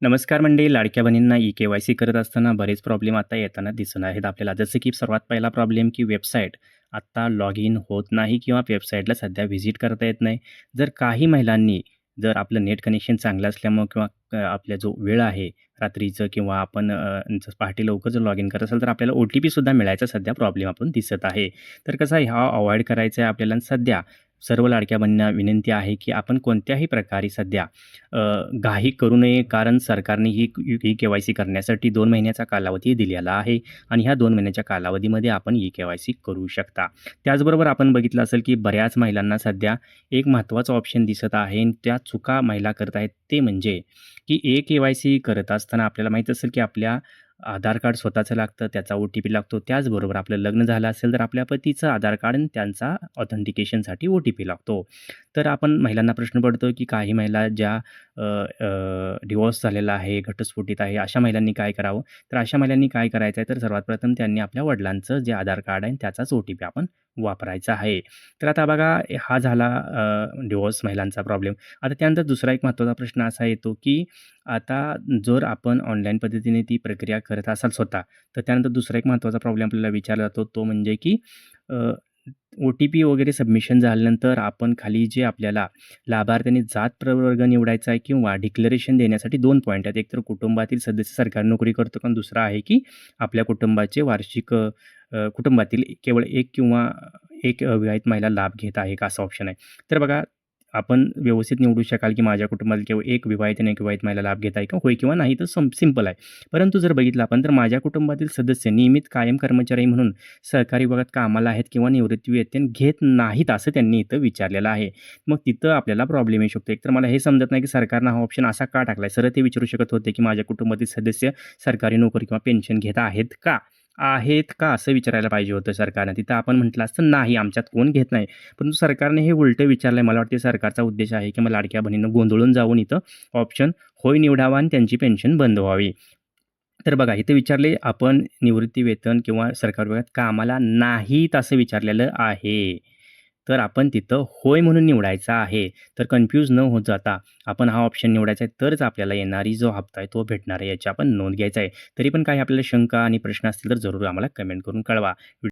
नमस्कार मंडळी. लाडक्या बहिणींना ई-के-वाय-सी करत असताना बरेच प्रॉब्लेम आता येताना दिसून आहेत आपल्याला. जसं की सर्वात पहिला प्रॉब्लेम की वेबसाईट आत्ता लॉग इन होत नाही किंवा वेबसाईटला सध्या व्हिजिट करता येत नाही. जर काही महिलांनी जर आपलं नेट कनेक्शन चांगलं असल्यामुळं किंवा आपला जो वेळ आहे रात्रीचं किंवा आपण जर पहाटे लवकर जर लॉग इन करत असाल तर आपल्याला ओ-टी-पीसुद्धा मिळायचा सध्या प्रॉब्लेम आपण दिसत आहे. तर कसं आहे हा अव्हॉइड करायचा आहे आपल्याला. सध्या सर्व लाडक्या बहिणींना विनंती आहे की आपण कोणत्याही प्रकारे सध्या अ, घाई करू नये, कारण सरकारने ही ई-के-वाय-सी करण्यासाठी 2 महिन्याचा कालावधी दिलेला आहे आणि ह्या 2 महिन्याच्या कालावधीमध्ये आपण ई-के-वाय-सी करू शकता. त्याचबरोबर आपण बघितलं असेल की बऱ्याच महिलांना सध्या एक महत्त्वाचा ऑप्शन दिसत आहे आणि त्या चुका महिला करत आहेत ते म्हणजे की ई-के-वाय-सी करत असताना आपल्याला माहीत असेल की आपल्या आधार कार्ड स्वतःचं लागतं, त्याचा ओ-टी-पी लागतो. त्याचबरोबर आपलं लग्न झालं असेल तर आपल्या पतीचं आधार कार्ड आणि त्यांचा ऑथेंटिकेशनसाठी ओ-टी-पी लागतो. तर आपण महिलांना प्रश्न पडतो की काही महिला ज्या डिव्होर्स झालेला आहे, घटस्फोटीत आहे, अशा महिलांनी काय करावं? तर अशा महिलांनी काय करायचं आहे, तर सर्वात प्रथम त्यांनी आपल्या वडिलांचं जे आधार कार्ड आहे त्याचाच ओ-टी-पी आपण वापरायचा आहे. तर आता बघा हा झाला डिव्होर्स महिलांचा प्रॉब्लेम. आता त्यानंतर दुसरा एक महत्त्वाचा प्रश्न असा येतो की आता जर आपण ऑनलाईन पद्धतीने ती प्रक्रिया करत असाल स्वतः, तर त्यानंतर दुसरा एक महत्त्वाचा प्रॉब्लेम आपल्याला विचारला जातो तो म्हणजे की ओ-टी-पी वगैरे सबमिशन झाल्यानंतर आपण खाली जे आपल्याला लाभार्थ्यांनी जात प्रवर्ग निवडायचा आहे किंवा डिक्लेरेशन देण्यासाठी 2 पॉइंट आहेत. एक तर कुटुंबातील सदस्य सरकारी नोकरी करतो आणि दुसरा आहे की आपल्या कुटुंबाचे वार्षिक कुटुंबातील केवळ 1 किंवा 1 विवाहित महिला लाभ घेत आहे का असा ऑप्शन आहे. तर बघा आपण व्यवस्थित निवडू शकाल की माझ्या कुटुंबात केवळ 1 विवाहित आणि 1 विवाहित महिला लाभ घेत आहे का? होय किंवा नाही तर सिंपल आहे. परंतु जर बघितलं आपण तर माझ्या कुटुंबातील सदस्य नियमित कायम कर्मचारी म्हणून सरकारी विभागात कामाला आहेत किंवा निवृत्तीवेतन घेत नाहीत असं त्यांनी इथं विचारलेलं आहे. मग तिथं आपल्याला प्रॉब्लेम येऊ शकतो. एकतर मला हे समजत नाही की सरकारनं हा ऑप्शन असा का टाकला सरळ ते विचारू शकत होते की माझ्या कुटुंबातील सदस्य सरकारी नोकरी किंवा पेन्शन घेत आहेत का? आहेत का? असं विचारायला पाहिजे होतं सरकारनं. तिथं आपण म्हटलं असतं नाही आमच्यात कोण घेत नाही. परंतु सरकारने हे उलटं विचारलंय. मला वाटते सरकारचा उद्देश आहे की मग लाडक्या बहिणींना गोंधळून जाऊन इथं ऑप्शन होय निवडावा आणि त्यांची पेन्शन बंद व्हावी. तर बघा इथे विचारले आपण निवृत्ती वेतन किंवा सरकारी विभागात कामाला नाहीत असं विचारलेलं आहे. तर आपण तिथं होय म्हणून निवडायचा आहे. तर कन्फ्यूज न होत जाता आपण हा ऑप्शन निवडायचा आहे, तरच आपल्याला येणारी जो हप्ता आहे तो भेटणार आहे याची आपण नोंद घ्यायचा आहे. तरी पण काही आपल्याला शंका आणि प्रश्न असतील तर जरूर आम्हाला कमेंट करून कळवा.